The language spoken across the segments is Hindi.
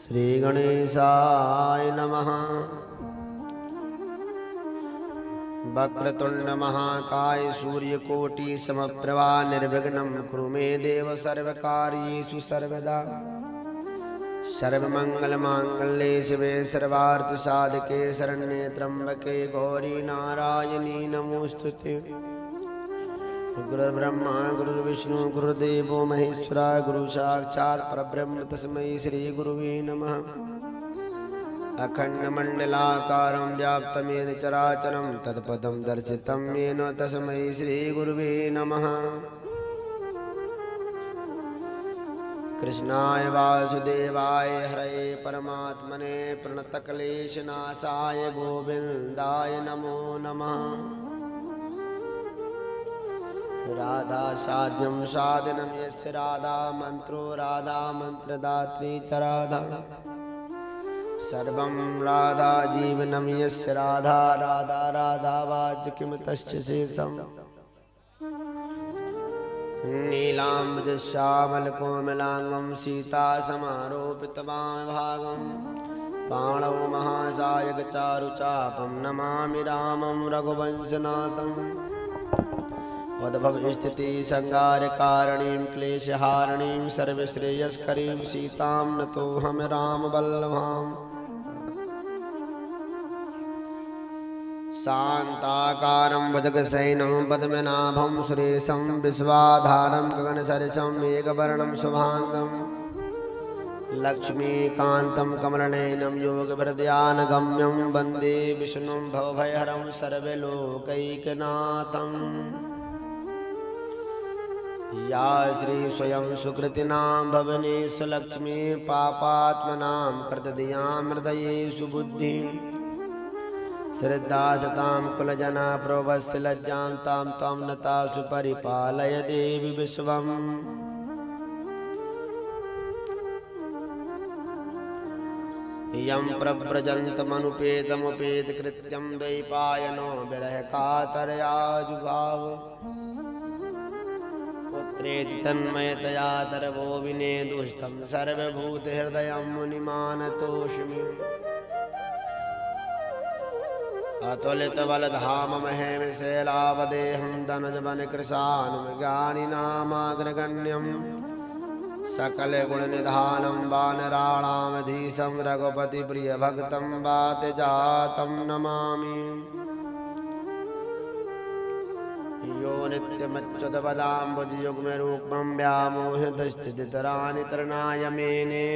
श्री गणेशाय नमः। वक्रतुंड महाकाय सूर्यकोटि समप्रभा निर्विघ्नं कुरु मे देव सर्वकार्येषु सर्वदा। सर्वमंगलमांगल्ये शिवे सर्वार्थसाधके शरण्ये त्र्यंबके गौरी नारायणी नमोस्तुते। गुरुर्ब्रह्मा गुरुर्विष्णु गुरुदेवो महेश्वरा गुरु साक्षात् परब्रह्म तस्मै श्री गुरुवे नमः। अखण्डमण्डलाकारं व्याप्तं येन चराचरं तत्पदं दर्शितं येन तस्मै श्री गुरुवे नमः। कृष्णाय वासुदेवाय हरये परमात्मने प्रणतक्लेशनाशाय गोविन्दाय नमो नमः। राधा साध्यं साधनं यस्य राधा मंत्रो राधा मंत्रदात्री च राधा। सर्वं राधा जीवनं यस्य राधा राधा राधावाच किं तस्य शेषम्। नीलाम्बुजश्यामलकोमलाङ्गं सीतासमारोपितवामभागं पाणौ महासायकचारुचापं नमामि रामं रघुवंशनाथम्। उद्भवस्थिति संहारकारिणीं क्लेशहारिणीं सर्वश्रेयस्करीं सीतां नतोऽहं रामवल्लभाम्। शान्ताकारं भुजगशयनं पद्मनाभं सुरेशं विश्वाधारं गगनसदृशं मेघवर्णं शुभांगं लक्ष्मीकान्तं कमलनयनं योगवरध्यानगम्यं वन्दे विष्णुं भवभयहरं सर्वलोकैकनाथम्। या श्री स्वयं सुकृतिनां भवनेषु लक्ष्मी पापात्मनां प्रददीयां हृदयेषु बुद्धिं। श्रद्धा सतां कुलजना प्रोवस्य लज्जां तां त्वां नतासु परिपालय देवी विश्वम्। यं प्रव्रजन्तमनुपेतमुपेतकृत्यं वैपायनो विरहकातरया जुगाव। पुत्रेति तन्मयतया तरवो विनेदुस्तं सर्वभूतहृदयं मुनिमानतोऽस्मि। अतुलितबलधाममहेम शैलावदेहं धनुजवनकृशानुमज्ञानिनामाग्रगण्यं सकलगुणनिधानं वानराणामधीशं रघुपतिप्रियभक्तं वातजातं नमामि। यो नित्यमच्युतपदाम्बुजयुग्मरूपं व्यामोहतश्चिदितराणि तृणाय मेने।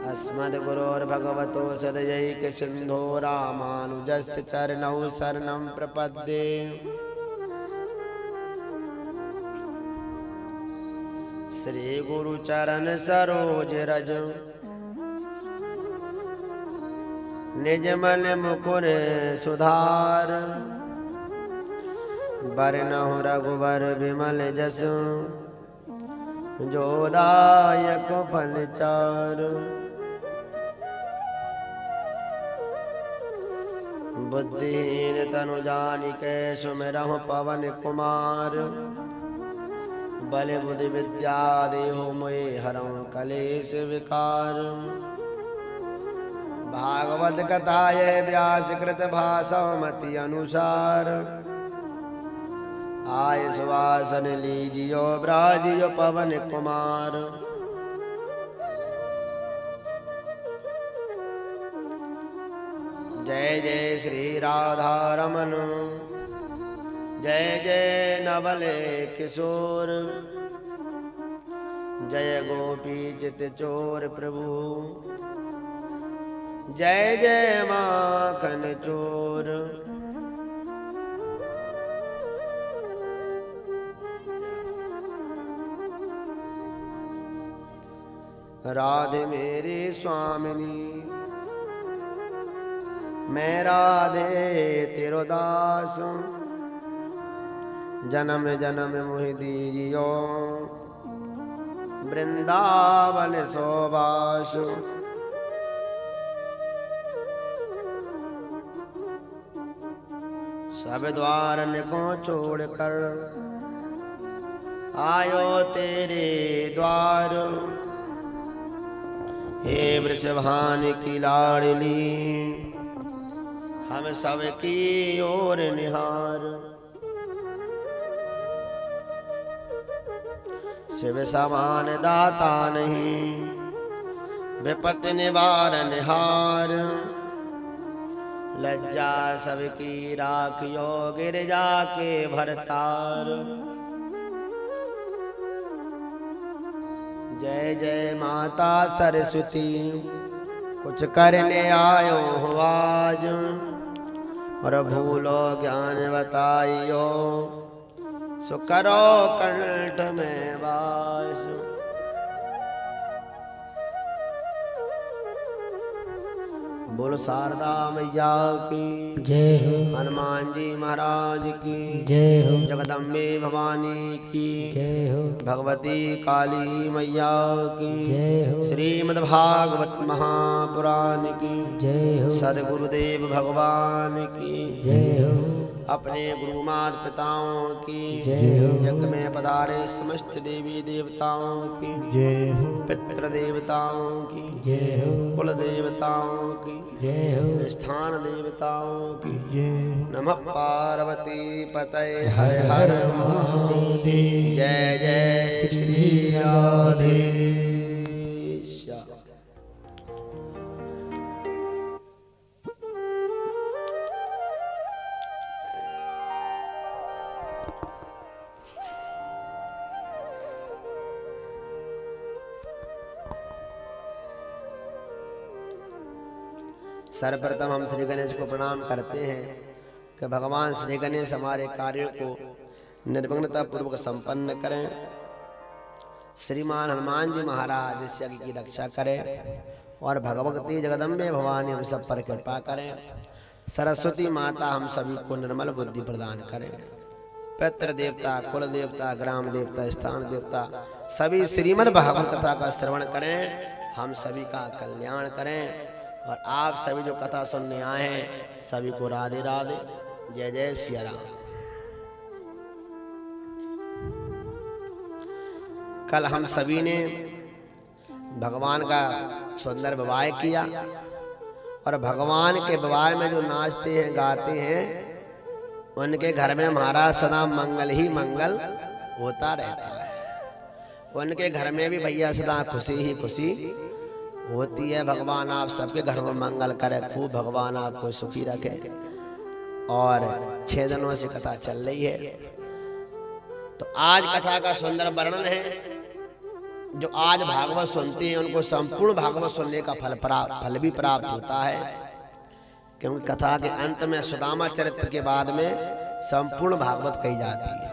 अस्मद्गुरोर्भगवतो सदयैकसिन्धो रामानुजस्य चरणौ शरणं प्रपद्ये। श्रीगुरुचरण सरोज रज निजमन मुकुर सुधार। बरनहुँ रघुवर विमल जस जोदायक फलचार। बुद्धिहीन तनु जानिके सुमिरहुँ पवन कुमार। बल बुद्धि विद्या देहु मोहि हरहुँ कलेश विकार। भागवत कथा ये व्यास कृत भाषा मति अनुसार। आय सुवासन लीजियो ब्राजियो पवन कुमार। जय जय श्री राधा रमन जय जय नवल किशोर। जय गोपी चित चोर प्रभु जय जय माखन चोर। राधे मेरी स्वामिनी मैं राधे तेरो दास। जन्म जन्म मोहि दीजियो वृंदावन सोबास। सब द्वारन को छोड़ कर आयो तेरे द्वार। हे वृषभान की लाडली, हम सब की ओर निहार। शिव समान दाता नहीं, विपत्ति निवारण हार। लज्जा सबकी राखियो गिरजा के भरतार। जय जय माता सरस्वती, कुछ करने आयो हूँ आज, और भूलो ज्ञान बताइयो, सो करो कंठ में वास। बोल शारदा मैया की जय हो, हनुमान जी महाराज की जय हो, जगदम्बे भवानी की जय हो, भगवती काली मैया की जय हो, श्रीमद्भागवत महापुराण की जय हो, सद्गुरुदेव भगवान की जय हो, अपने गुरु माता पिताओं की जय हो, यज्ञ में पधारे समस्त देवी देवताओं की जय हो, पितृ देवताओं की जय हो, कुल देवताओं की जय हो, स्थान देवताओं की जय नमः पार्वती पतये हर हर हर हर महादेव। महादेव। जय जय श्री राधे। सर्वप्रथम हम श्री गणेश को प्रणाम करते हैं कि भगवान श्री गणेश हमारे कार्यों को निर्विघ्नता पूर्वक संपन्न करें। श्रीमान हनुमान जी महाराज इस यज्ञ की रक्षा करें और भगवती जगदम्बे भवानी हम सब पर कृपा करें। सरस्वती माता हम सभी को निर्मल बुद्धि प्रदान करें। पितृ देवता, कुल देवता, ग्राम देवता, स्थान देवता सभी श्रीमद् भागवत कथा का श्रवण करें, हम सभी का कल्याण करें। और आप सभी जो कथा सुनने आए हैं सभी को राधे राधे। जय जय सिया राम। कल हम सभी ने भगवान का सुंदर विवाह किया और भगवान के विवाह में जो नाचते हैं गाते हैं उनके घर में हमारा सदा मंगल ही मंगल होता रहता है। उनके घर में भी भैया सदा खुशी ही खुशी होती है। भगवान आप सबके घर में मंगल करे, खूब भगवान आपको सुखी रखे। और 6 दिनों से कथा चल रही है, तो आज कथा का सुंदर वर्णन है। जो आज भागवत सुनते हैं उनको संपूर्ण भागवत सुनने का फल भी प्राप्त होता है, क्योंकि कथा के अंत में सुदामा चरित्र के बाद में संपूर्ण भागवत कही जाती है।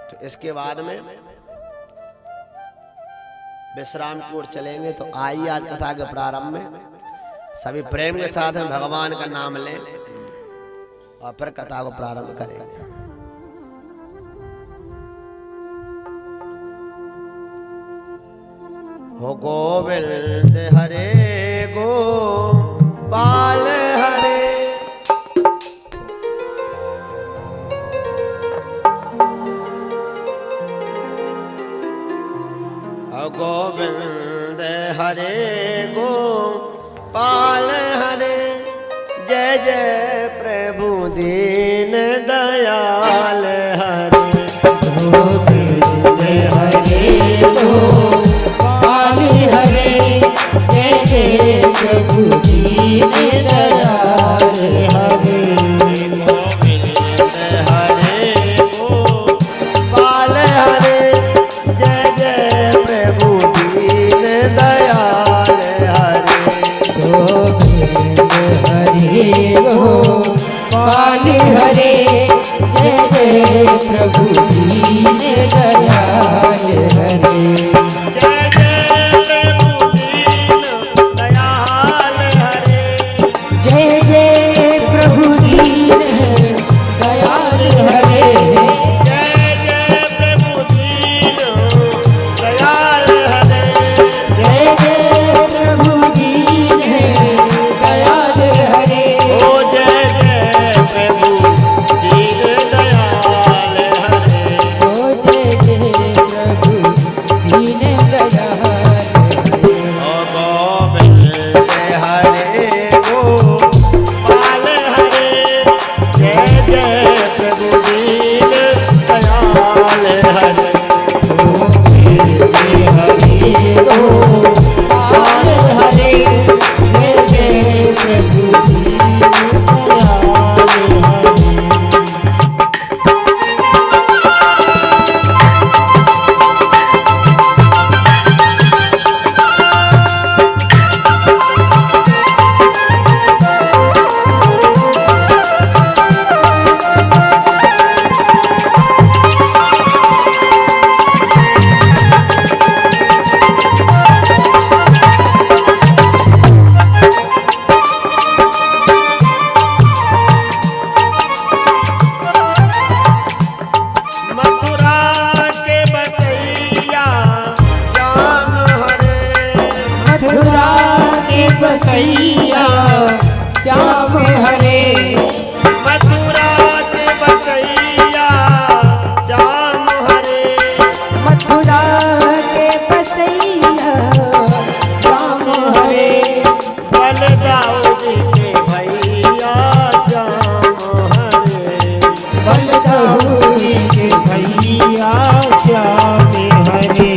तो इसके बाद में विश्राम की ओर चलेंगे। तो आइए आज कथा के प्रारंभ में सभी प्रेम के साथ हम भगवान का नाम लें और फिर कथा को प्रारंभ करेंगे। हो गोविंद हरे गोपाल हरे, गोविंद हरे गोपाल हरे। जय जय प्रभु दीन दयाल हरे। गोविंद हरे गोपाल हरे, जय जय प्रभु दीन दयाल हरे। गोविंद हरे गोपाल हरे, जय जय प्रभु दीन दयाल हरे। गोविंद हरे गोपाल हरे, जय जय प्रभु दीन दयाल हरे। जय जय प्रभु दीन दयाल हरे। जय जय प्रभु दीन दयाल हरे। जय जय प्रभु दीन दयाल हरे। जय जय प्रभु दीन दयाल हरे। ओ जय जय प्रभु दीन दयाल हरे। ओ जय जय प्रभु दीन दयाल गोपाल हरे जय जय प्रभु दीनदयाल बसैया श्याम हरे मथुरा के बसैया श्याम हरे मथुरा के बसैया श्याम हरे बलदाऊ जी के भैया श्याम हरे बलदाऊ जी के भैया श्याम हरे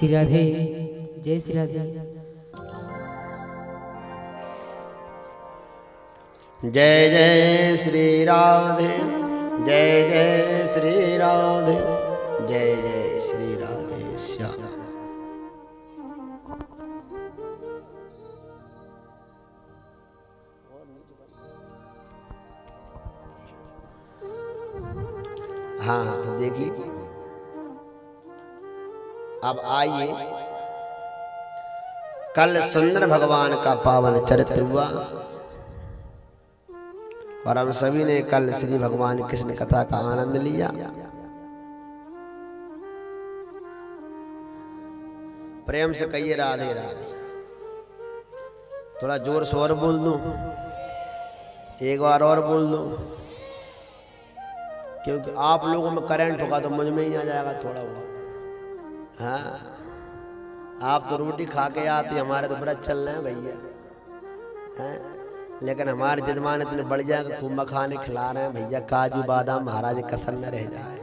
राधे जय श्री राधे जय जय श्री राधे जय जय श्री राधे जय जय श्री राधे श्याम। हाँ तो देखिए अब आइए कल सुंदर भगवान का पावन चरित्र हुआ और हम सभी ने कल श्री भगवान कृष्ण कथा का आनंद लिया। प्रेम से कहिए राधे राधे। थोड़ा जोर से और बोल दूं, एक बार और बोल दूं, क्योंकि आप लोगों में करंट होगा तो मुझ में ही आ जाएगा थोड़ा बहुत। हाँ आप तो रोटी खा के आते, हमारे तो व्रत चल रहे हैं भैया हैं, लेकिन हमारे जजमान इतने बढ़िया खूब मखाने खिला रहे हैं भैया, काजू बादाम महाराज कसर न रह जाए।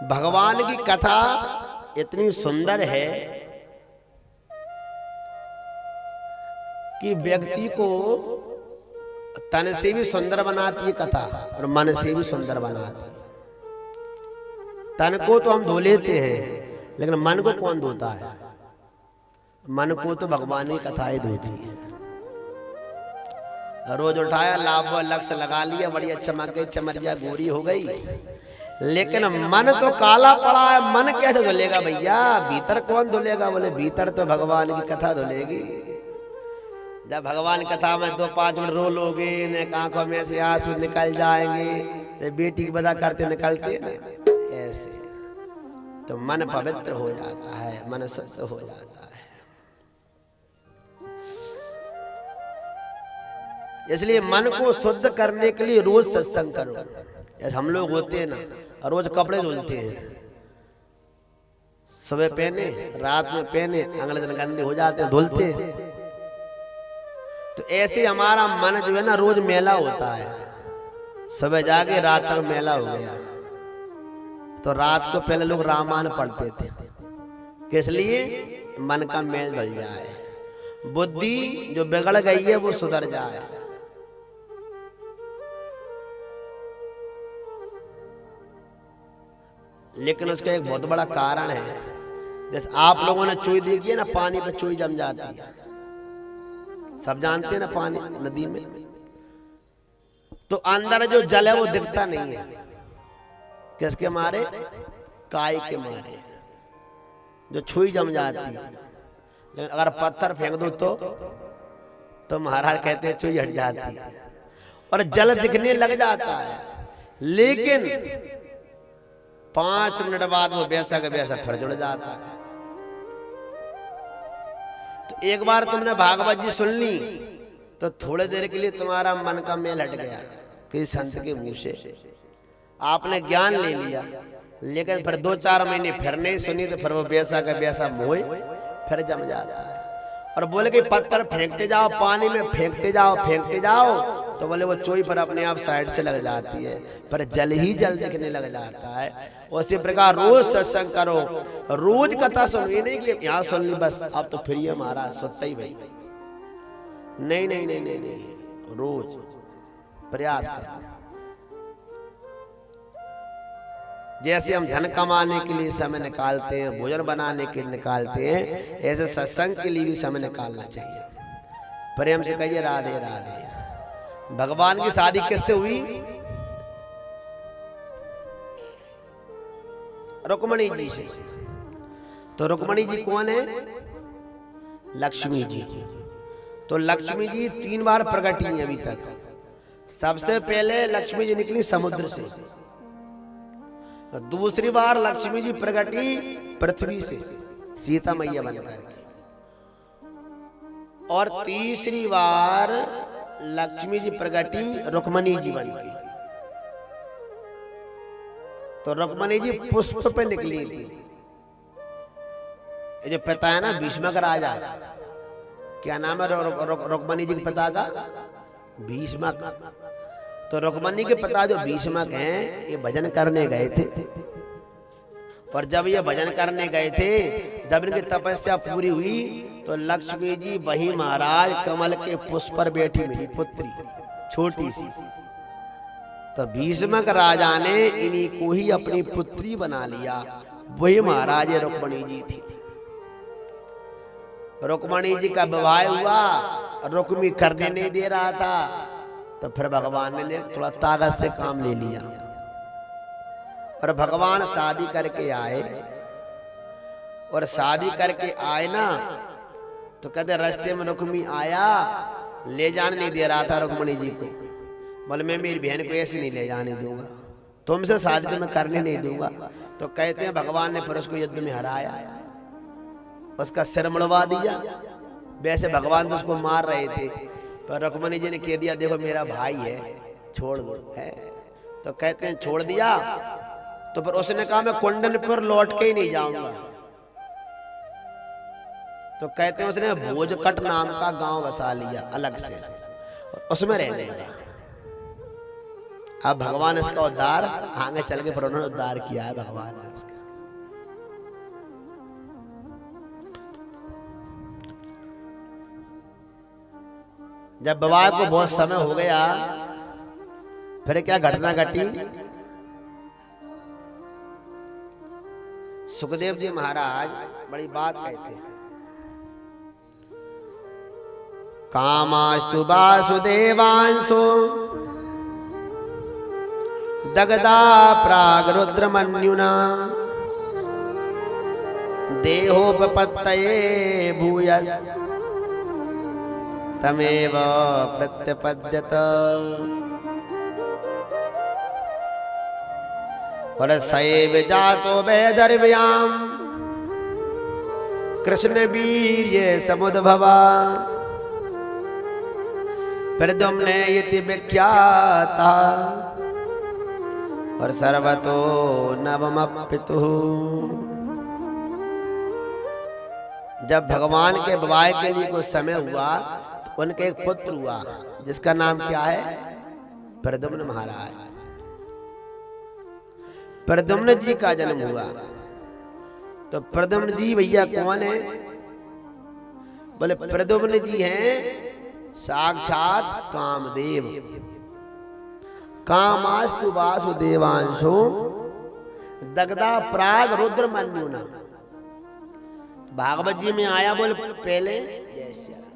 भगवान की कथा इतनी सुंदर है कि व्यक्ति को तन से भी सुंदर बनाती है कथा और मन से भी सुंदर बनाती है। तन को तो हम धो लेते हैं लेकिन मन को कौन धोता है? मन को तो भगवान की कथाएं धोती है। रोज उठाया लाभ लक्ष्य लगा लिया, बढ़िया चमक गई, चमरिया गोरी हो गई, लेकिन मन तो काला पड़ा है। मन कैसे धुलेगा भैया? भीतर कौन धुलेगा? बोले भीतर तो भगवान की कथा धुलेगी। जब भगवान कथा में 2-5 मिनट रो लोगे न आंखों में से आंसू निकल जाएंगे, तो बेटी की बदा करते निकलते ना ऐसे, तो मन पवित्र हो जाता है, मन शुद्ध हो जाता है। इसलिए मन को शुद्ध करने के लिए रोज सत्संग करो। जैसे हम लोग होते हैं ना, रोज कपड़े धुलते हैं, सुबह पहने रात में पहने, अगले दिन गंदे हो जाते हैं, धुलते हैं। तो ऐसे हमारा मन जो है ना रोज मेला होता है। सुबह जाके रात तक मेला हो गया, तो रात को पहले लोग रामायण पढ़ते थे, किस लिए? मन का मेल धुल जाए, बुद्धि जो बिगड़ गई है वो सुधर जाए। लेकिन उसका एक बहुत बड़ा कारण है। जैसे आप लोगों ने चोई देखी है ना, पानी पे चोई जम जाती है, सब जानते हैं ना, पानी नदी में तो अंदर जो जल है वो दिखता नहीं है, किसके मारे? काई के मारे, जो छुई जम जाती है। लेकिन अगर पत्थर फेंक दो तो महाराज कहते हैं छुई हट जाती है और जल दिखने लग जाता है। लेकिन 5 मिनट बाद वो वैसा का वैसा फिर जुड़ जाता है। तो एक बार तुमने भागवत जी सुन ली तो थोड़ी देर के लिए तुम्हारा मन का मेल हट गया कि संत के मुंह से आपने ज्ञान ले लिया, लेकिन फिर 2-4 महीने फिर नहीं सुनी तो फिर वो वैसा का वैसा मोह फिर जम जाता है। और बोले कि पत्थर फेंकते जाओ, पानी में फेंकते जाओ, तो बोले वो चोई पर अपने आप साइड से लग जाती है, पर जल ही जल दिखने लग जाता है। उसी प्रकार रोज सत्संग करो, रोज कथा सुनो, ये नहीं कि यहाँ सुन ली बस अब तो फिर ये महाराज सुनता ही भाई, नहीं, रोज प्रयास करो। जैसे हम धन कमाने के लिए समय निकालते हैं, भोजन बनाने के लिए निकालते हैं, ऐसे सत्संग के लिए भी समय निकालना चाहिए। प्रेम से कहिए राधे राधे। भगवान की शादी किससे हुई? रुक्मणी जी से। तो रुक्मणी जी कौन है? लक्ष्मी जी। तो लक्ष्मी जी 3 बार प्रकट हुई अभी तक। सबसे पहले लक्ष्मी जी निकली समुद्र से, दूसरी बार लक्ष्मी जी प्रकट हुई पृथ्वी से सीता मैया बनकर, और तीसरी बार लक्ष्मी जी प्रकट हुई रुक्मणी जी बनकर। तो रुक्मणी जी पुष्प पे निकली थी। ये जो पिता है ना भीष्मक राजा, क्या नाम है रुक्मणी जी के पिता का? भीष्मक। तो रुक्मणी के पिता जो भीष्मक हैं, ये भजन करने गए थे, और जब ये भजन करने गए थे, जब इनकी तपस्या पूरी हुई तो लक्ष्मी जी वही महाराज कमल के पुष्प पर बैठी मिली, पुत्री छोटी सी। तो भीष्मक राजा ने इन्हीं को ही अपनी पुत्री बना लिया, वही महाराज रुक्मणी जी थी। रुक्मणी जी का विवाह हुआ, रुक्मी करने नहीं दे रहा था, तो फिर भगवान ने थोड़ा ताकत से काम ले लिया, और भगवान शादी करके आए। और शादी करके आए ना, तो कहते रास्ते में रुक्मी आया, ले जाने नहीं दे रहा था रुक्मणी जी को। बोले मैं मेरी बहन को ऐसे नहीं ले जाने दूंगा, तुमसे शादी में करने नहीं दूंगा। तो कहते हैं भगवान ने फिर उसको युद्ध में हराया, उसका सिर मुड़वा दिया। वैसे भगवान तो उसको मार रहे थे, पर रुक्मणी जी ने कह दिया देखो मेरा भाई है, छोड़ दो है। तो कहते हैं छोड़ दिया। तो फिर उसने कहा मैं कुंडनपुर लौट के ही नहीं जाऊंगा। तो कहते हैं उसने भोजकट नाम का गांव बसा लिया अलग से, और उसमें रहने लगा। अब भगवान इसका उद्धार आगे चल के फिर उन्होंने उद्धार किया है भगवान ने उसके। जब विवाह को बहुत समय हो गया, फिर क्या घटना घटी? सुखदेव जी महाराज बड़ी बात कहते हैं, कामास्तु वासुदेवांशो दगदा प्राग रुद्रमन्युना देहोपपत्तये भूयस् तमेव प्रत्यपद्यत। और सैव जातो वैदर्भ्याम कृष्ण वीर्य समुद्भवा प्रद्युम्ने इति विख्याता और सर्वतो नवमपितुः। जब भगवान के विवाह के लिए कुछ समय हुआ तो उनके एक पुत्र हुआ जिसका नाम क्या है? प्रद्युम्न महाराज। प्रद्युम्न जी का जन्म हुआ। तो प्रद्युम्न जी भैया कौन है? बोले प्रद्युम्न जी हैं साक्षात कामदेव। कामास्तु वासुदेवांशो दग्धा प्राग रुद्र मन्युना। भागवत जी में आया बोल पहले जय श्री राम।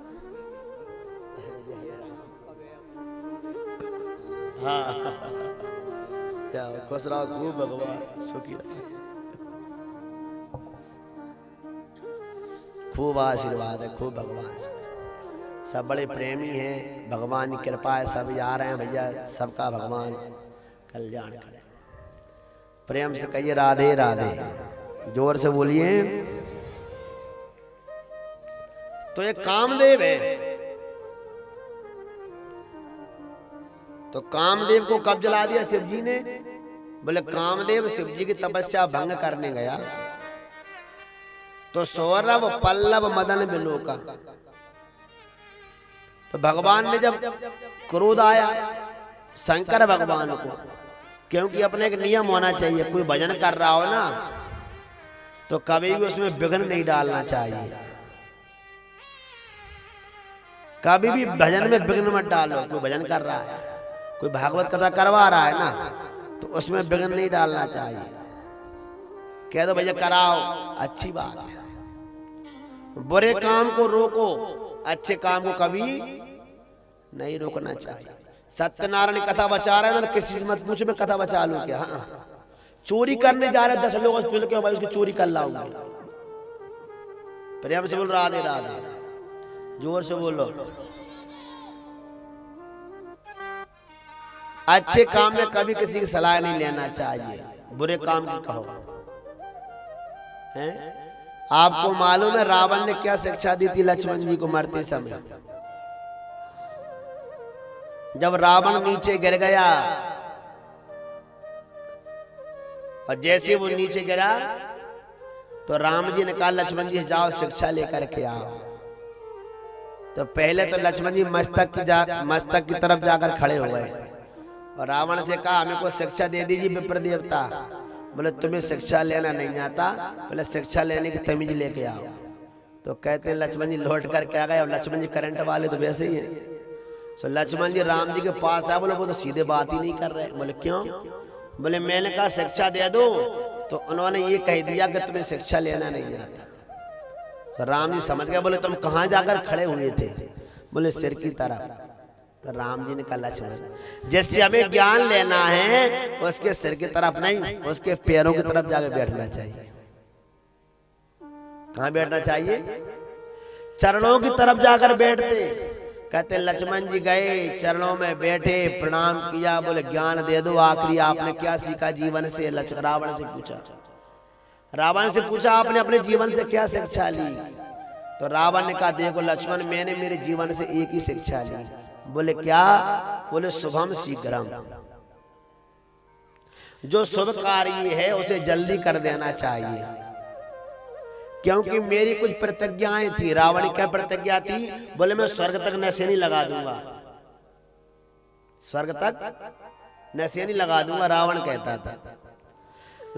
हाँ क्या खुश रहो खूब भगवान सुखी रहो। खूब आशीर्वाद है, खूब भगवान सब बड़े प्रेमी हैं। भगवान की कृपा है, सब आ रहे हैं भैया। सबका भगवान कल्याण करे। प्रेम से कहिए राधे राधे, जोर से बोलिए। तो ये कामदेव है। तो कामदेव को कब जला दिया शिव जी ने? बोले कामदेव शिव जी की तपस्या भंग करने गया तो सौरभ पल्लव मदन बिलोका। तो भगवान ने जब क्रोध आया शंकर भगवान को, क्योंकि अपने एक नियम होना चाहिए, कोई भजन कर रहा हो ना तो कभी भी उसमें विघ्न नहीं डालना चाहिए। कभी भी भजन में विघ्न मत डालो। कोई भजन कर रहा है, कोई भागवत कथा करवा रहा है ना तो उसमें विघ्न नहीं डालना चाहिए। कह दो भैया कराओ, अच्छी बात है। बुरे काम को रोको, अच्छे काम को कभी नहीं रोकना चाहिए। सत्यनारायण कथा बचा रहे हैं ना तो किसी से मत पूछो मैं कथा बचा लूं क्या। हाँ चोरी करने जा रहे 10 लोग मिल के भाई उसकी चोरी कर लाऊंगा। प्रेम से बोल राधे राधे, जोर से बोलो। अच्छे काम में कभी किसी की सलाह नहीं लेना चाहिए, बुरे काम की कहो। हैं? आपको मालूम है रावण ने क्या शिक्षा दी थी लक्ष्मण जी को मरते समय? जब रावण नीचे गिर गया और जैसे वो नीचे गिरा तो राम जी ने कहा लक्ष्मण जी जाओ शिक्षा लेकर के आओ। तो पहले तो लक्ष्मण जी मस्तक की तरफ जाकर खड़े हो गए और रावण से कहा हमें को शिक्षा दे दीजिए विप्र देवता। बोले तुम्हें शिक्षा लेना नहीं आता, बोले शिक्षा लेने की तमीज लेके आओ। तो कहते हैं लक्ष्मण जी लौट कर क्या गए। और लक्ष्मण जी करंट वाले तो वैसे ही हैं। तो लक्ष्मण जी राम जी के पास आए, बोले वो तो सीधे बात ही नहीं कर रहे। बोले क्यों? बोले मैंने कहा शिक्षा दे दो तो उन्होंने ये कह दिया कि तुम्हें शिक्षा लेना नहीं आता। तो राम जी समझ गए, बोले तुम कहाँ जाकर खड़े हुए थे? बोले सिर की तरफ। तो राम जी ने कहा लक्ष्मण जैसे हमें ज्ञान लेना है उसके सिर की तरफ नहीं, उसके पैरों की तरफ जाकर बैठना चाहिए। कहाँ बैठना चाहिए? चरणों की तरफ जाकर बैठते। कहते लक्ष्मण जी गए चरणों में बैठे, प्रणाम किया, बोले ज्ञान दे दो। आखिरी आपने क्या सीखा जीवन से? रावण से पूछा। रावण से पूछा आपने अपने जीवन से क्या शिक्षा ली? तो रावण ने कहा देखो लक्ष्मण मैंने मेरे जीवन से एक ही शिक्षा ली। बोले क्या? बोले शुभम शीघ्रम। जो शुभ कार्य है उसे जल्दी कर देना चाहिए। क्योंकि मेरी कुछ प्रतिज्ञाएं थी। रावण की क्या प्रतिज्ञा थी? बोले मैं स्वर्ग तक नसेनी लगा दूंगा, स्वर्ग तक नसेनी लगा दूंगा, रावण कहता था।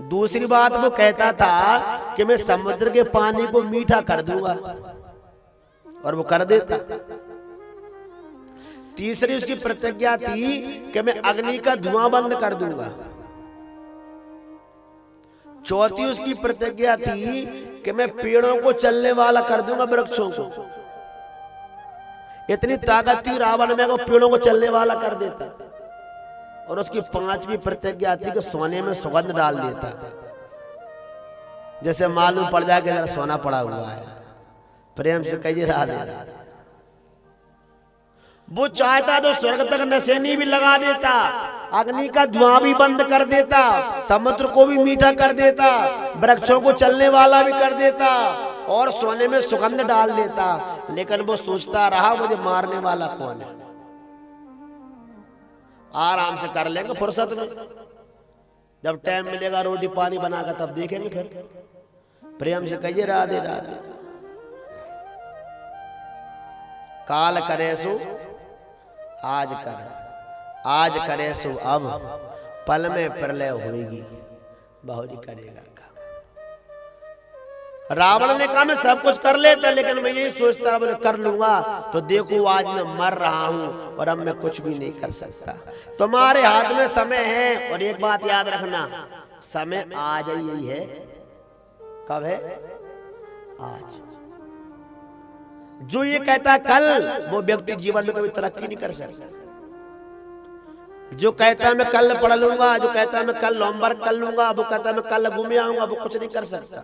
दूसरी बात वो कहता था कि मैं समुद्र के पानी को मीठा कर दूंगा, और वो कर देता। तीसरी उसकी प्रतिज्ञा थी कि मैं अग्नि का धुआं बंद कर दूंगा। चौथी उसकी प्रतिज्ञा थी कि मैं पेड़ों को चलने वाला कर दूंगा, वृक्षों को। इतनी ताकत थी रावण में, वो पेड़ों को चलने वाला कर देता। और उसकी पांचवी प्रतिज्ञा थी कि सोने में सुगंध डाल देता, जैसे मालूम पड़ जाए कि जरा सोना पड़ा हुआ है। प्रेम से कहिए राधे राधे। वो चाहता तो स्वर्ग तक नशेनी भी लगा देता, अग्नि का धुआं भी बंद कर देता, समुद्र को भी मीठा कर देता, वृक्षों को चलने वाला भी कर देता और सोने में सुगंध डाल देता। लेकिन वो सोचता रहा मुझे मारने वाला कौन है। आराम से कर लेंगे फुर्सत में, जब टाइम मिलेगा रोटी पानी बनाकर तब देखेंगे। फिर प्रेम से कहिए राधे राधे। काल करे सो आज कर, आज करे सो अब, पल में प्रलय होगी, बहुरी करेगा काम। रावण ने कहा मैं सब कुछ कर लेता, लेकिन मैं यही सोचता बोले कर लूंगा तो देखो आज मैं मर रहा हूं और अब मैं कुछ भी नहीं कर सकता। तुम्हारे हाथ में समय है, और एक बात याद रखना, समय आज ही है। कब है? आज। जो ये कहता है कल, वो व्यक्ति जीवन में कभी तरक्की नहीं कर सकता। जो कहता है मैं कल पढ़ लूंगा, जो कहता है मैं कल होमवर्क कर लूंगा, वो कहता है मैं कल घूमे आऊंगा, वो कुछ नहीं कर सकता।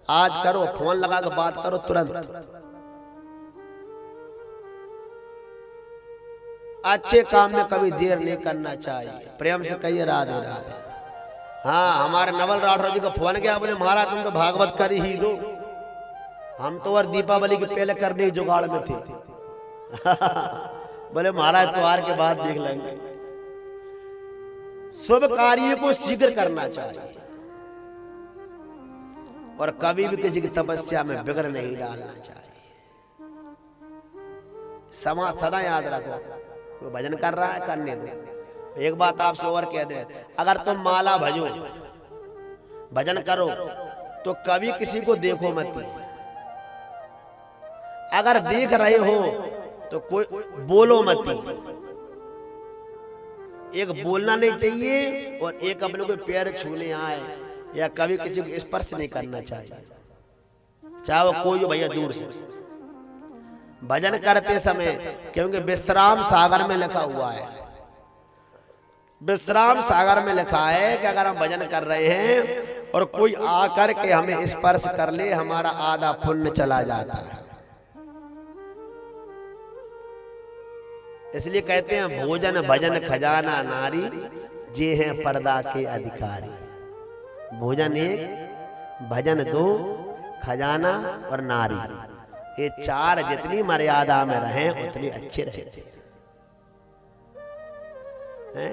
आज करो, फोन लगा के बात करो तुरंत। अच्छे काम में कभी देर नहीं करना चाहिए। प्रेम से कहिए राधे राधे। हाँ, हमारे नवल राठौर जी को फोन किया, बोले महाराज तुम तो भागवत कर ही दो, हम तो और दीपावली के पहले करने जुगाड़ में थे। बोले महाराज त्योहार के बाद देख लेंगे। शुभ कार्य को शीघ्र करना चाहिए और कभी भी किसी की तपस्या में विघ्न नहीं डालना चाहिए। समा सदा याद रखो, कोई भजन कर रहा है करने दो। एक बात आपसे और कह दे, अगर तुम माला भजो, भजन करो, तो कभी किसी को देखो मत। अगर देख रहे हो तो कोई बोलो मत। एक बोलना नहीं चाहिए और एक अपने को पैर छूने आए या कभी किसी को स्पर्श नहीं करना चाहिए, चाहे वो कोई हो भैया दूर से। भजन करते समय, क्योंकि विश्राम सागर में लिखा हुआ है, विश्राम सागर में लिखा है कि अगर हम भजन कर रहे हैं और कोई आकर के हमें स्पर्श कर ले, हमारा आधा पुण्य चला जाता है। इसलिए कहते हैं भोजन भजन खजाना नारी, जे हैं पर्दा के अधिकारी। भोजन एक, भजन दो, खजाना और नारी, ये चार जितनी मर्यादा में रहें उतनी अच्छे रहते हैं।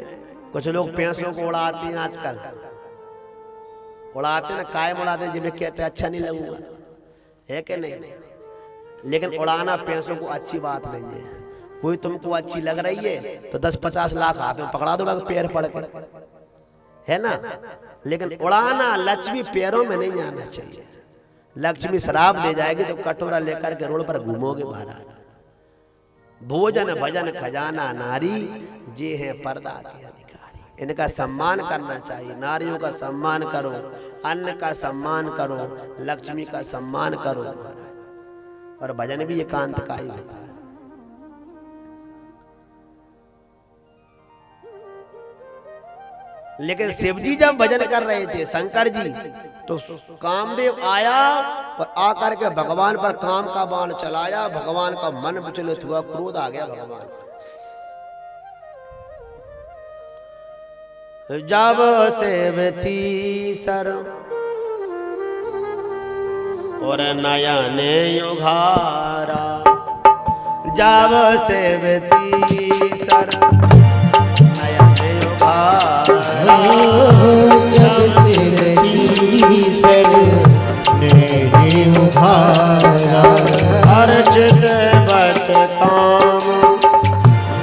कुछ लोग पैसों को उड़ाते हैं आजकल, उड़ाते ना, कायम उड़ाते हैं, जिन्हें कहते हैं अच्छा नहीं लगूंगा, है कि नहीं? लेकिन उड़ाना पैसों को अच्छी बात नहीं है। कोई तुमको अच्छी लग रही है तो 10-50 लाख हाथ में पकड़ा दो पैर पड़ के, है ना? लेकिन उड़ाना, लक्ष्मी पैरों में नहीं आना चाहिए। लक्ष्मी शराब दे जाएगी तो कटोरा लेकर के रोड पर घूमोगे महाराज। भोजन भजन खजाना नारी, जे हैं पर्दा के अधिकारी। इनका सम्मान करना चाहिए। नारियों का सम्मान करो, अन्न का सम्मान करो, लक्ष्मी का सम्मान करो। और भजन भी एकांत का ही होता है। लेकिन शिव जी जब भजन कर रहे थे, शंकर जी, तो कामदेव आया और आकर के भगवान पर काम का बाण चलाया। भगवान का मन विचलित हुआ, क्रोध आ गया भगवान। जब सेवती सर और नयन युघारा, जब सेवती सर नयन युघारा, जब सेवती सर नयन युघारा, अर्चित बत काम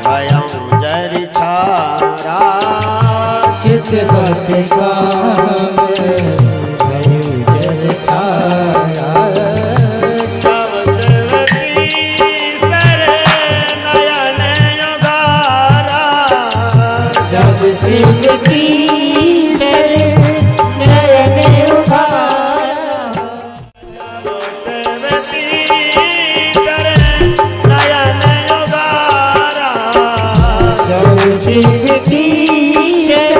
भयं जरि छारा, चितवत काम भयं जरि छारा। जब सेवती सर नयन युघारा, जब सेवती सर नयन युघारा, सेवती सर नयन युघारा, जब सेवती सर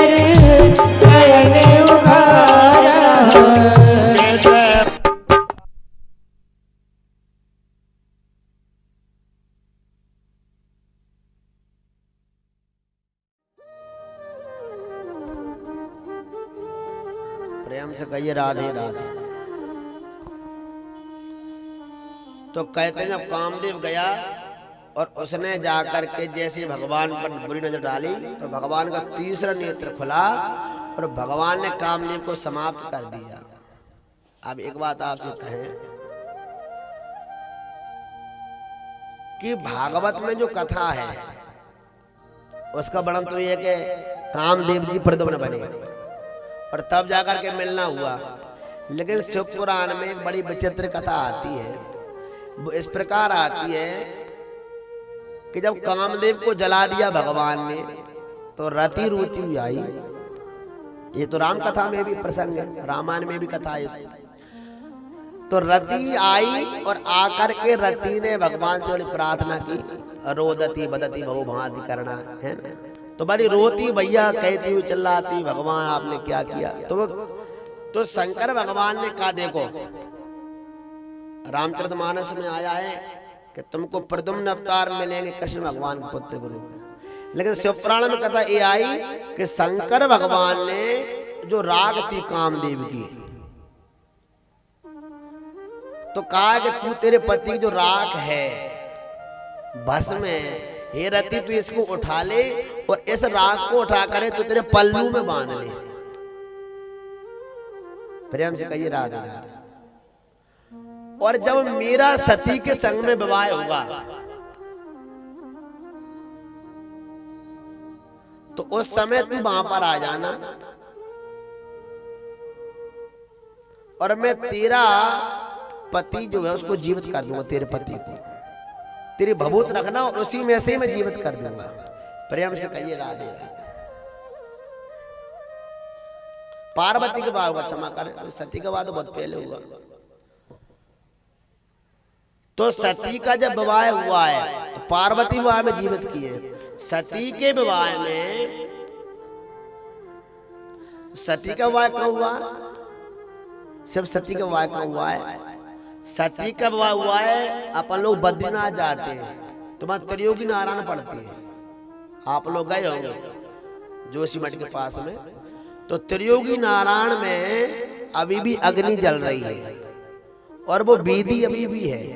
नयन युघारा। प्रेम से कहिए राधे राधे। तो कहते हैं जब कामदेव गया और उसने जाकर के जैसे भगवान पर बुरी नजर डाली तो भगवान का तीसरा नेत्र खुला और भगवान ने कामदेव को समाप्त कर दिया। अब एक बात आपसे कहें कि भागवत में जो कथा है उसका वर्णन तो ये कि कामदेव जी प्रद्युम्न बने और तब जाकर के मिलना हुआ। लेकिन शिव पुराण में एक बड़ी विचित्र कथा आती है, वो इस प्रकार आती है कि जब कामदेव को जला दिया भगवान ने तो रति रोती हुई आई। ये तो राम कथा में भी प्रसंग है, रामायण में भी कथा है। तो रति आई और आकर के रति ने भगवान से बड़ी प्रार्थना की, रोदती बदती बहु भांति करना, है ना। तो बड़ी रोती भैया कहती हुई चिल्लाती भगवान आपने क्या किया। तो शंकर भगवान ने कहा देखो रामचरितमानस में आया है कि तुमको प्रद्युम्न अवतार मिलेंगे कृष्ण भगवान के पुत्र के रूप में। लेकिन शिवपुराण में कथा ये आई कि शंकर भगवान ने जो राग थी कामदेव की तो कहा कि तू तेरे पति की जो राख है भस्म है, हे रति तू इसको उठा ले और इस राख को उठा करे तो तेरे पल्लू में बांध ले। प्रेम से कहिए राधे राधे। और जब मेरा सती के संग में विवाह होगा तो उस समय तू वहां पर आ जाना और मैं तेरा पति जो है उसको जीवित कर दूंगा, तेरे पति को तेरी भभूत रखना और उसी में से मैं जीवित कर दूंगा। प्रेम से कहिए राधे राधे। पार्वती के बाद हुआ, क्षमा करें सती के बाद तो बहुत पहले हुआ। तो सती का जब विवाह हुआ है तो पार्वती विवाह में जीवित की है। सती के विवाह में सती का विवाह कहाँ हुआ? सिर्फ सती का विवाह कहाँ हुआ है? सती का विवाह हुआ है अपन लोग बद्रीनाथ जाते हैं तो वहां त्रियोगी नारायण पढ़ते हैं, आप लोग गए होंगे जोशी मठ के पास में। तो त्रियोगी नारायण में अभी भी अग्नि जल रही है और वो विधि अभी भी है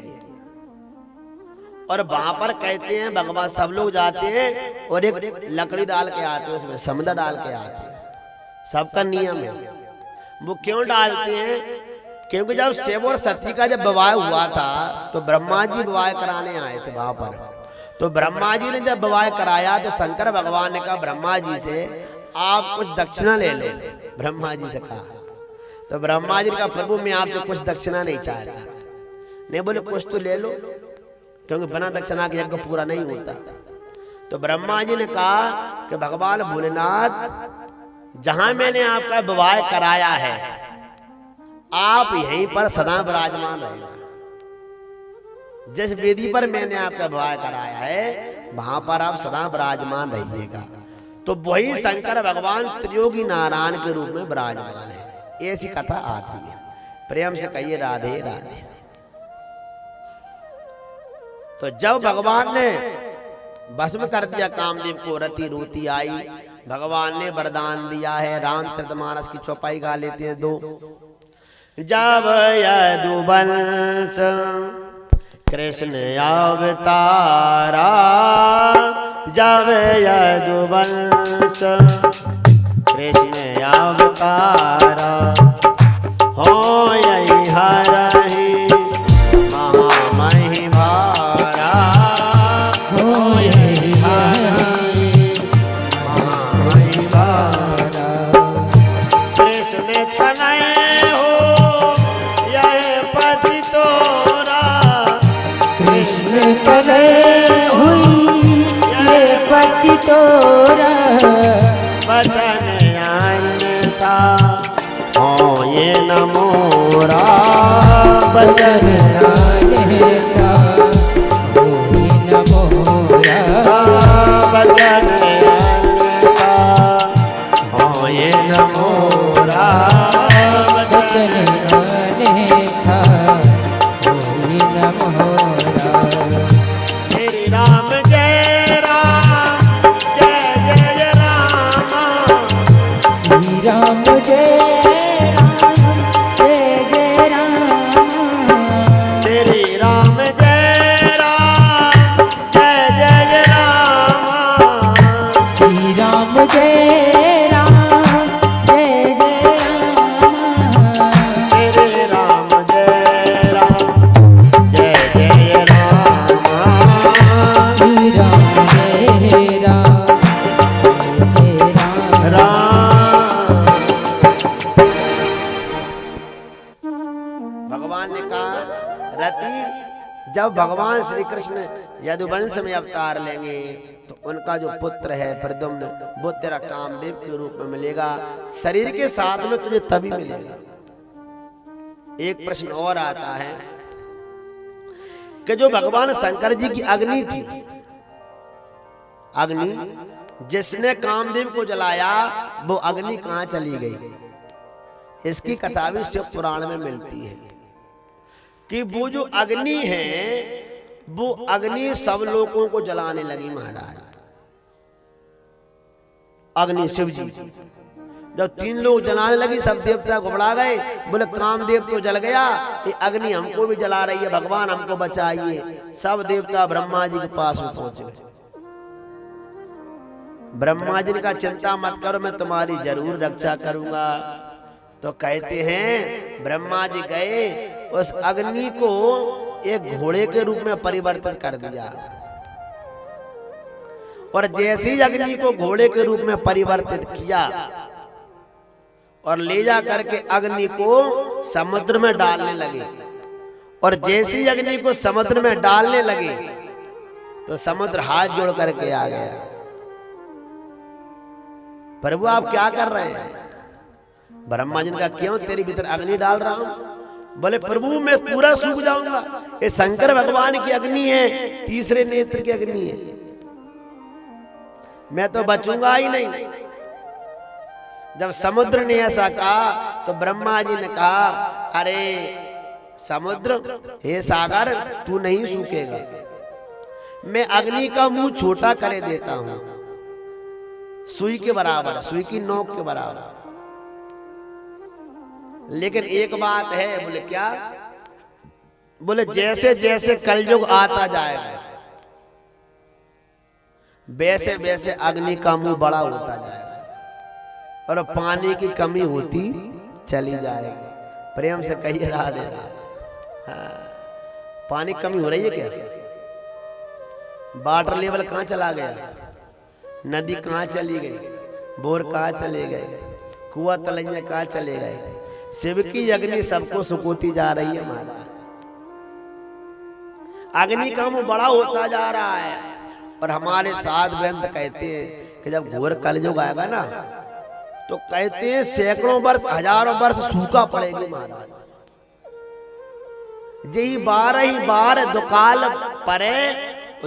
और वहां पर कहते हैं भगवान सब लोग जाते हैं और एक लकड़ी डाल के आते हैं, उसमें समुद्र डाल के आते हैं, सबका नियम है। वो क्यों डालते हैं? क्योंकि जब शिव और सती का जब विवाह हुआ था तो ब्रह्मा जी विवाह कराने आए थे वहां पर। तो ब्रह्मा जी ने जब विवाह कराया तो शंकर भगवान ने कहा ब्रह्मा जी से आप कुछ दक्षिणा ले लो। ब्रह्मा जी से कहा तो ब्रह्मा जी ने कहा प्रभु मैं आपसे कुछ दक्षिणा नहीं चाहता। नहीं बोले कुछ तो ले लो क्योंकि बिना दक्षिणा के यज्ञ पूरा नहीं होता। तो ब्रह्मा जी ने कहा कि भगवान भोलेनाथ जहां मैंने आपका विवाह कराया है आप यहीं पर सदा विराजमान रहेगा। जिस वेदी पर मैंने आपका विवाह कराया है वहां पर आप सदा विराजमान रहिएगा। तो वही शंकर भगवान त्रियोगी नारायण के रूप में विराजमान है। ऐसी कथा आती है। प्रेम से कहिए राधे राधे। तो जब भगवान ने भस्म कर दिया कामदेव को, रति रोती आई, भगवान ने वरदान दिया है। रामचरितमानस की चौपाई गा लेते हैं दो। जब यदुवंश कृष्ण अवतारा, जब यदुवंश कृष्ण अवतारा, हो यही हरहि महामहि भारा, हो यही हरहि महामहि भारा। कृष्ण तनय कृष्ण तनय हुई ये पति तोरा, वचन अन्यथा हो ये न मोरा, वचन अन्यथा हो ये न मोरा, वचन अन्यथा हो ये न मोरा, वचन अन्यथा हो ये न मोरा। श्री राम जय राम, जय जय राम, श्री राम जय राम, जब भगवान श्री कृष्ण यदुवंश में अवतार लेंगे तो उनका जो पुत्र है प्रद्युम्न वो तेरा कामदेव के रूप में मिलेगा, शरीर के साथ में तुझे तभी मिलेगा। एक प्रश्न और आता है कि जो भगवान शंकर जी की अग्नि थी, अग्नि जिसने कामदेव को जलाया वो अग्नि कहां चली गई? इसकी कथा भी शिव पुराण में मिलती है कि वो जो अग्नि है वो अग्नि सब लोगों को जलाने लगी महाराज। अग्नि शिव जी जब 3 लोग जलाने लगी सब देवता घबरा गए, बोले कामदेव तो जल गया, ये अग्नि हमको भी जला रही है, भगवान हमको बचाइए। सब देवता ब्रह्मा जी के पास में पहुंच गए। ब्रह्मा जी का चिंता मत करो, मैं तुम्हारी जरूर रक्षा करूंगा। तो कहते हैं ब्रह्मा जी गए, उस अग्नि को एक घोड़े के रूप में परिवर्तित कर दिया, और जैसे ही अग्नि को घोड़े के रूप में परिवर्तित किया और ले जा करके अग्नि को समुद्र में डालने लगे, और जैसे ही अग्नि को समुद्र में डालने लगे तो समुद्र हाथ जोड़ करके आ गया, प्रभु आप क्या कर रहे हैं? ब्रह्मा जी का क्यों तेरे भीतर अग्नि डाल रहा हूं? बोले प्रभु मैं पूरा सूख जाऊंगा, ये शंकर भगवान की अग्नि है, तीसरे नेत्र की अग्नि है, मैं तो बचूंगा ही नहीं। जब समुद्र ने ऐसा कहा तो ब्रह्मा जी ने कहा, अरे समुद्र, हे सागर, तू नहीं सूखेगा, मैं अग्नि का मुंह छोटा करे देता हूं, सुई के बराबर, सुई की नोक के बराबर। लेकिन एक बात है, बोले क्या? बोले जैसे जैसे कलयुग आता जाएगा वैसे वैसे अग्नि का मुंह बड़ा होता जाएगा और पानी की कमी होती चली जाएगी। प्रेम से कहिए राधे राधे। हाँ, पानी कमी हो रही है क्या? वाटर लेवल कहाँ चला गया? नदी कहाँ चली गई? बोर कहाँ चले गए? कुआं तलैया कहाँ चले गए? शिव की अग्नि सबको सुकोती जा रही है महाराज। अग्नि का मुंह बड़ा होता जा रहा है, और हमारे साध ग्रंथ कहते हैं कि जब घोर कलयुग आएगा ना तो कहते हैं सैकड़ों वर्ष, हजारों वर्ष सूखा पड़ेगी महाराज। यही 12 बार दुकाल परे,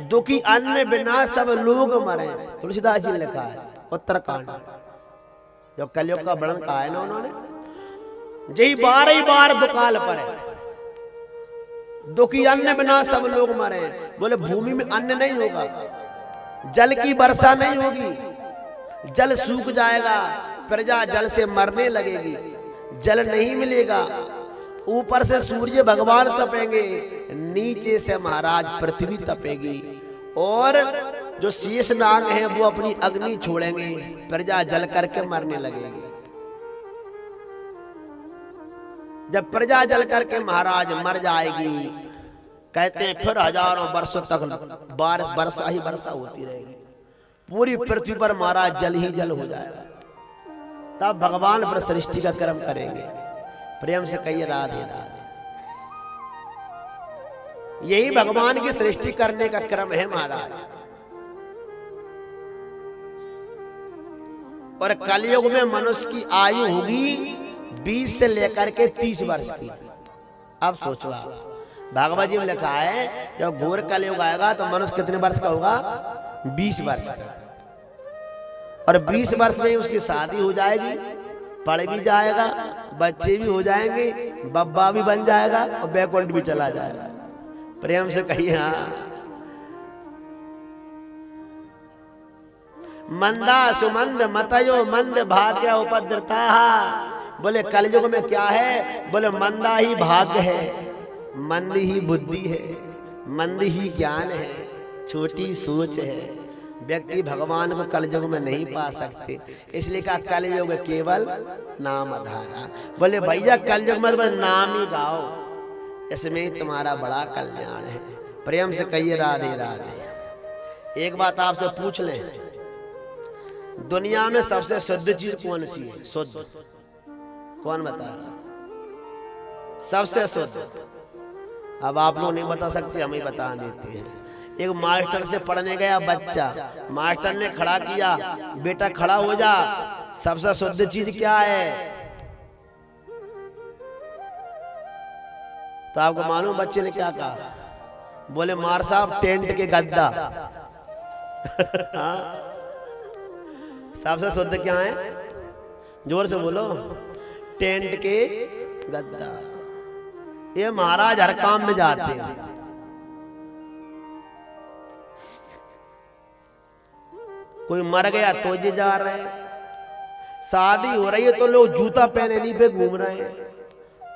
दुखी अन्न बिना सब लोग मरे। तुलसीदास जी ने लिखा है उत्तरकांड, जो कलयुग का वर्णन कहा है ना उन्होंने। यही 12 बार दुकाल परे, दुखी अन्न बिना सब लोग मरे। बोले भूमि में अन्न नहीं होगा, जल की वर्षा नहीं होगी, जल सूख जाएगा, प्रजा जल से मरने लगेगी, जल नहीं मिलेगा। ऊपर से सूर्य भगवान तपेंगे, नीचे से महाराज पृथ्वी तपेगी, और जो शेष नाग हैं वो अपनी अग्नि छोड़ेंगे, प्रजा जल करके मरने लगेगी। जब प्रजा जल करके महाराज मर जाएगी, कहते हैं फिर हजारों वर्षों तक बारिश, वर्षा ही वर्षा होती रहेगी, पूरी पृथ्वी पर महाराज जल ही जल हो जाएगा। तब भगवान पर सृष्टि का कर्म करेंगे। प्रेम से कहिए राधे राधे। यही भगवान की सृष्टि करने का क्रम है महाराज। और कलयुग में मनुष्य की आयु होगी 20 से लेकर के 30 वर्ष की। अब सोचो, भागवत जी में लिखा है जब घोर कलयुग आएगा तो मनुष्य कितने वर्ष का होगा? 20 वर्ष का। और 20 वर्ष में उसकी शादी हो जाएगी, पढ़ भी जाएगा, बच्चे भी हो जाएंगे, बब्बा भी बन जाएगा और बैकुंठ भी चला जाएगा। प्रेम से कहिए हाँ। मंदा सुमंद मतयो मंद भाग्य उपद्रता। बोले कलयुग में क्या है? बोले मंदा ही भाग्य है, मंद ही बुद्धि है, मंद ही ज्ञान है, छोटी सोच है। व्यक्ति भगवान को कलयुग में नहीं पा सकते, इसलिए कहा कलयुग केवल नाम आधारा। बोले भैया कलयुग में तो नाम ही गाओ, इसमें तुम्हारा बड़ा कल्याण है। प्रेम से कहिए राधे राधे। एक बात आपसे पूछ लें, दुनिया में सबसे शुद्ध चीज कौन सी है? शुद्ध कौन बताया? सबसे शुद्ध अब आप लोग नहीं बता सकते, हम ही बता देते हैं। एक मास्टर से पढ़ने गया बच्चा, मास्टर ने खड़ा किया, बेटा खड़ा हो जा, सबसे शुद्ध चीज क्या है? तो आपको मालूम बच्चे ने क्या कहा? बोले मार साहब टेंट के गद्दा। सबसे शुद्ध क्या है? जोर से बोलो। टेंट के गद्दा। ये महाराज हर काम में जाते हैं। कोई मर गया तो ये जा रहे हैं, शादी हो रही है तो लोग जूता पहने नहीं पे घूम रहे हैं,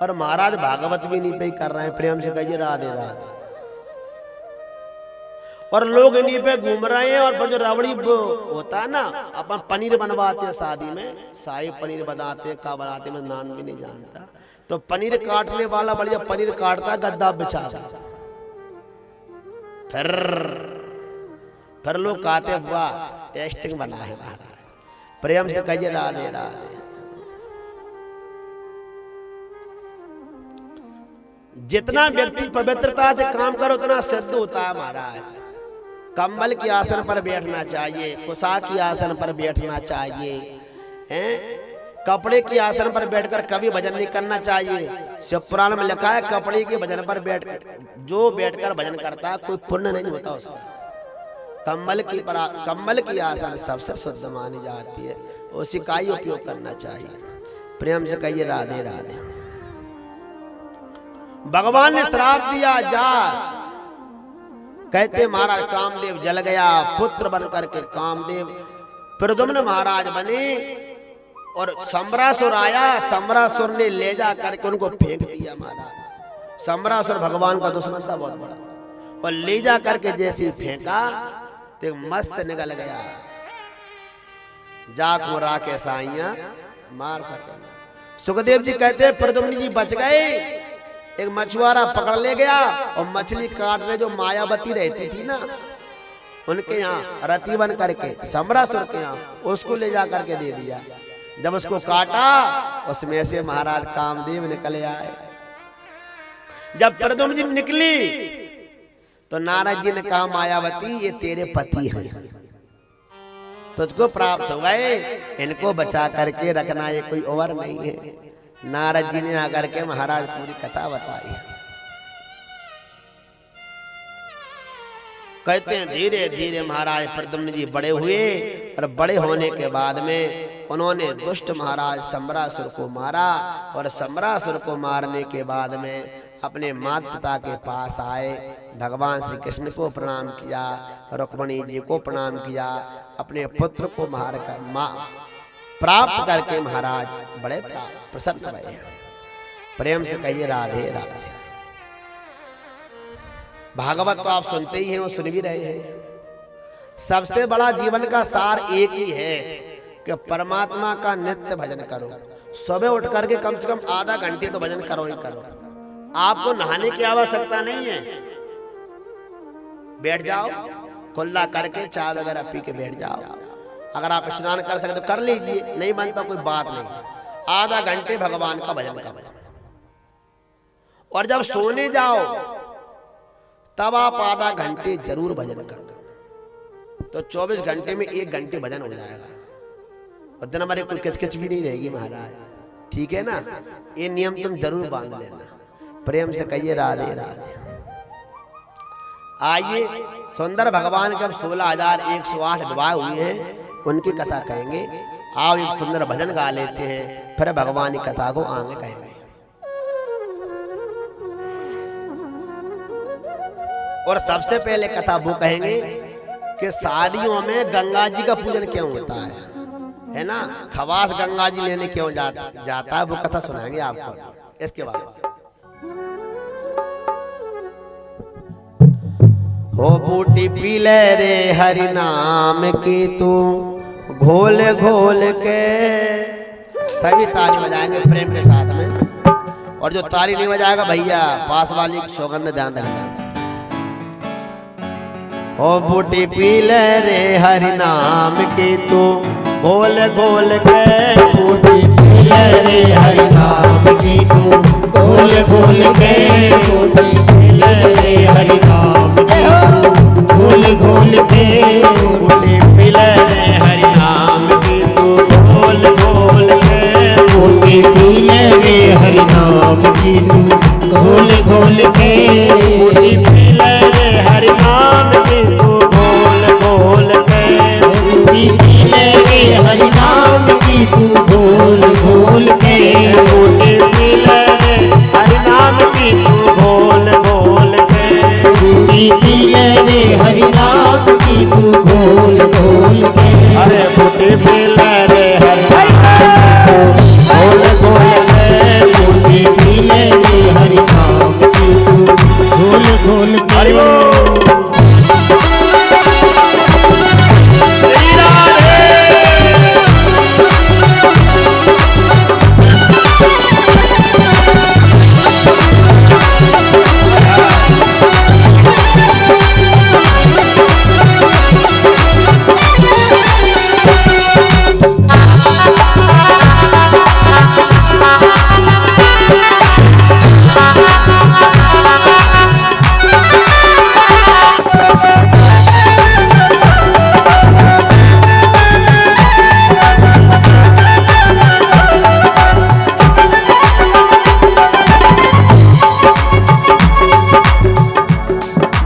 और महाराज भागवत भी नहीं पे कर रहे हैं। प्रेम से कहिए राधे राधे। और लोग इन्हीं पे घूम रहे हैं। और फिर जो रबड़ी होता है ना, अपन पनीर बनवाते हैं शादी में, शाही पनीर बनाते हैं, का बनाते मैं नाम भी नहीं जानता। तो पनीर काटने वाला बढ़िया पनीर काटता, गद्दा बिछा, फिर लोग कहते वाह टेस्टिंग बना है महाराज। प्रेम से कहिए राधे राधे। जितना व्यक्ति पवित्रता से काम करो उतना सिद्ध होता है महाराज। कंबल के आसन पर बैठना चाहिए, कुशा के आसन पर बैठना चाहिए, हैं? कपड़े के आसन पर बैठकर कभी भजन नहीं करना चाहिए। शिव पुराण में लिखा है कपड़े के भजन पर जो बैठकर भजन करता है कोई पुण्य नहीं होता उसका। कम्बल की आसन सबसे शुद्ध मानी जाती है, उसी का ही उपयोग करना चाहिए। प्रेम से कहिए राधे राधे। भगवान ने श्राप दिया जा, कहते महाराज कामदेव जल गया, पुत्र बनकर के कामदेव प्रद्युम्न महाराज बने, और सम्रासुर आया, सम्रासुर ने ले जा करके उनको फेंक दिया महाराज। सम्रासुर भगवान का दुश्मन था बहुत बड़ा, और ले जा करके जैसे फेंका तो मस्त निकल गया। जाक मुरा के साइया मार सकते। सुखदेव जी कहते हैं प्रद्युम्न जी बच गए। एक मछुआरा पकड़ ले गया और मछली काटने जो मायावती रहती थी ना उनके यहाँ रति बन करके सम्रासुर के यहाँ, उसको ले जा करके दे दिया। जब उसको काटा उसमें से महाराज कामदेव निकले आए। जब प्रद्युम्न जी निकली तो नारद जी ने कहा मायावती ये तेरे पति हैं, तुझको प्राप्त हो गए, इनको बचा करके रखना, ये कोई और नहीं है। नारद जी ने आकर के महाराज पूरी कथा बताई। कहते हैं धीरे धीरे महाराज प्रद्युम्न जी बड़े हुए, और बड़े होने के बाद में उन्होंने दुष्ट महाराज सम्रासुर को मारा, और सम्रासुर को मारने के बाद में अपने माता पिता के पास आए, भगवान श्री कृष्ण को प्रणाम किया, रुक्मिणी जी को प्रणाम किया, अपने पुत्र को मारकर प्राप्त करके महाराज बड़े प्रसन्न रहे। प्रेम से कहिए राधे राधे। भागवत तो आप सुनते ही हैं और सुन भी रहे हैं। सबसे बड़ा जीवन का सार एक ही है कि परमात्मा का नित्य भजन करो। सुबह उठ करके कम से कम आधा घंटे तो भजन करो ही करो। आपको नहाने की आवश्यकता नहीं है, बैठ जाओ कुल्ला करके चाय वगैरह पी के बैठ जाओ। अगर आप स्नान कर सकते तो कर लीजिए, नहीं बनता कोई बात नहीं। आधा घंटे भगवान का भजन करो, और जब सोने जाओ तब आप आधा घंटे जरूर भजन करो, तो 24 घंटे में 1 घंटे भजन हो जाएगा, और दिन हमारे कोई किचकिच भी नहीं रहेगी महाराज। ठीक है ना? ये नियम तुम जरूर बांध लेना। प्रेम से कहिए राधे राधे। आइए सुंदर भगवान के अब 16,108 विवाह हुए हैं, उनकी कथा कहेंगे। आओ एक सुंदर भजन गा लेते हैं, फिर भगवान की कथा को आगे कहेंगे। और सबसे पहले कथा वो कहेंगे कि शादियों में गंगा जी का पूजन क्यों होता है ना? खवास गंगा जी लेने क्यों जाता है, वो कथा सुनाएंगे आपको। इसके बाद हो बूटी पी ले रे हरि नाम की तू घोल घोल के। सभी ताली बजाएंगे प्रेम के साथ में, और जो ताली नहीं बजाएगा भैया पास वाली सौगंध ध्यान रखना। हो बूटी पी ले रे हरि नाम की तू घोल घोल के। बूटी पी ले रे हरि नाम की तू घोल घोल के। बूटी बूटी पीले रे हरि नाम की तू घोल घोल के बूटी पीले रे हरि नाम की तू घोल घोल के बूटी पीले रे हरि नाम की तू घोल घोल के बूटी पीले रे हरि नाम की तू घोल घोल के बूटी पीले रे हरि नाम की तू घोल घोल के बूटी पीले रे हरि नाम की तू घोल घोल के अरे बूटी पीले रे हरि घोल घोल के बूटी पीले रे हरि नाम की तू घोल घोल के हरि बोल श्री राधे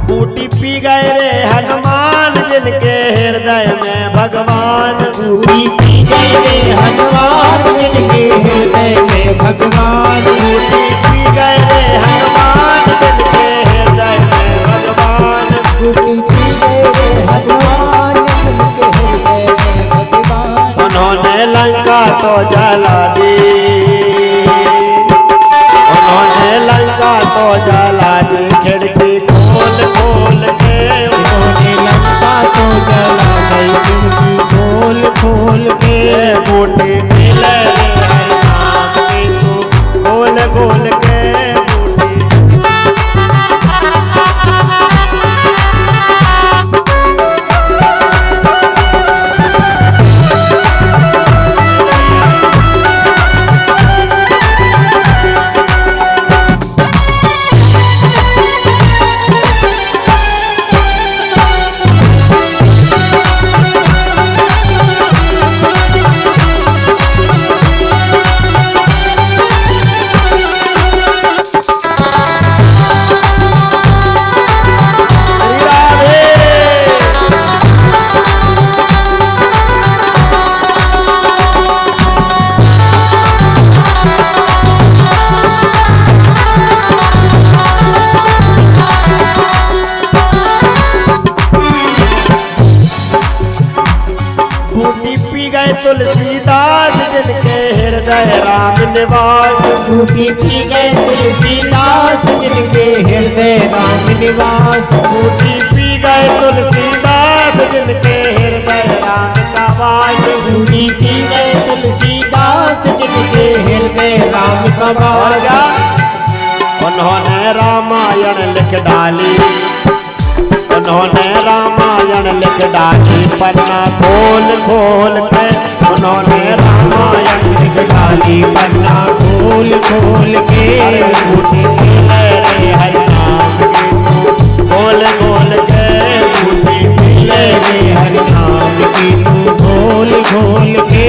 बूटी पी गए रे हनुमान जिनके हृदय में भगवान बूटी पी गए रे हनुमान जिनके हृदय में भगवान बूटी पी गए रे हनुमान जिनके हृदय में भगवान बूटी पी गए रे हनुमान जिनके हृदय में भगवान उन्होंने लंका तो जला दी उन्होंने लंका तो जला दी खिड़की खोल खोल के उन्होंने लंका तो जला गई खिड़की खोल खोल के बूटी पीले रे हरि नाम की तू गोल गोल के बूटी श्री राधे बूटी पी गए तुलसीदास जिनके हृदय राम निवास बूटी पी गए तुलसीदास जिनके हृदय राम निवास बूटी पी गए तुलसीदास जिनके हृदय राम का वास बूटी पी गए तुलसीदास जिनके हृदय राम का और वास क्या उन्होंने रामायण लिख डाली उन्होंने रामायण लिख डाली पन्ना खोल खोल के उन्होंने रामायण लिख डाली पन्ना खोल खोल के अरे बूटी पीले रे हरि नाम की तू गोल गोल के बूटी पीले रे हरि नाम की तू खोल खोल के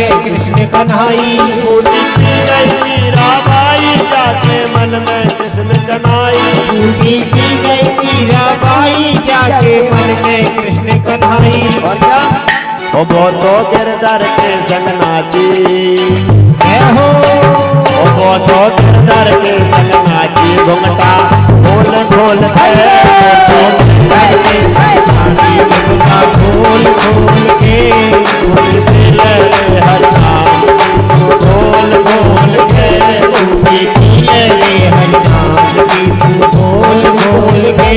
कन्हाई बूटी पी गई मीराबाई जाके मन में कृष्ण कन्हाई बूटी पी गई मीराबाई जाके मन में कृष्ण बधाई। और क्या ओ वो तो गिरधर के संग नाची, जय हो ओ वो तो गिरधर के संग नाची, घुंघटा खोल खोल के, वो तो गिरधर के संग नाची, घुंघटा खोल खोल के, बोलते ले हर नाम, खोल खोल के, बोलती ले हर नाम की, खोल खोल के।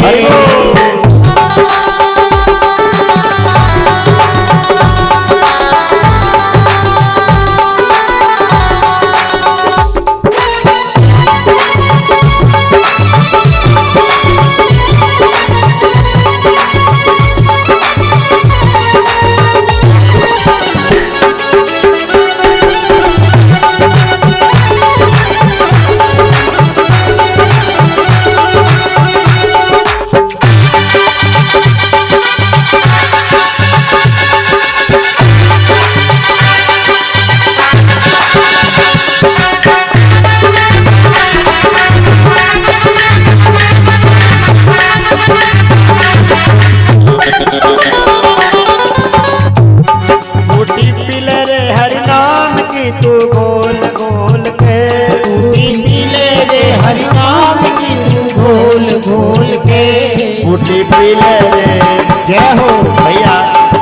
जय हो भैया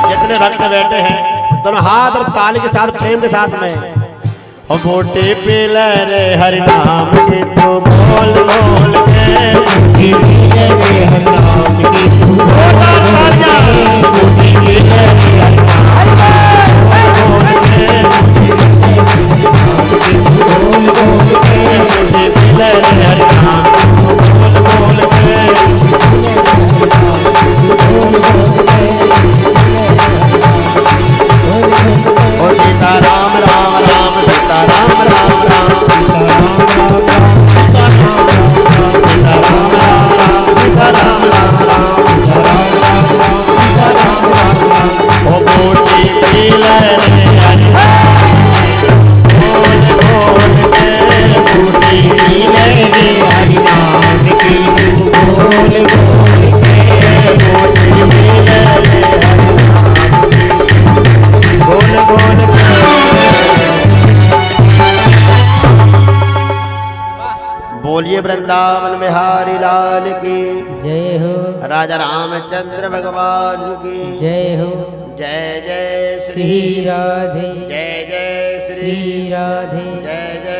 जितने भक्त बैठे हैं दोनों हाथ और ताली के साथ प्रेम के साथ में और बूटी पी ले रे हरि नाम की तू बोल बोल के, बूटी पी ले रे हरि नाम की तू बोल के, बूटी पी ले रे हरि नाम बोल के, बोल बोल के, बूटी पी ले रे हरि नाम बोल बोल के। ओ सीता राम राम राम सीता राम राम राम सीता राम राम सीता राम राम सीता राम राम। ओ बूटी पी ले रे हरि बोल बोल के, बूटी पी ले रे हरि नाम की तू बोल बोल के, बूटी पी ले रे हरि बोल बोल बोलिए वृंदावन बिहारी लाल की जय हो राजा रामचंद्र भगवान की जय हो जय जय श्री राधे जय जय श्री राधे जय जय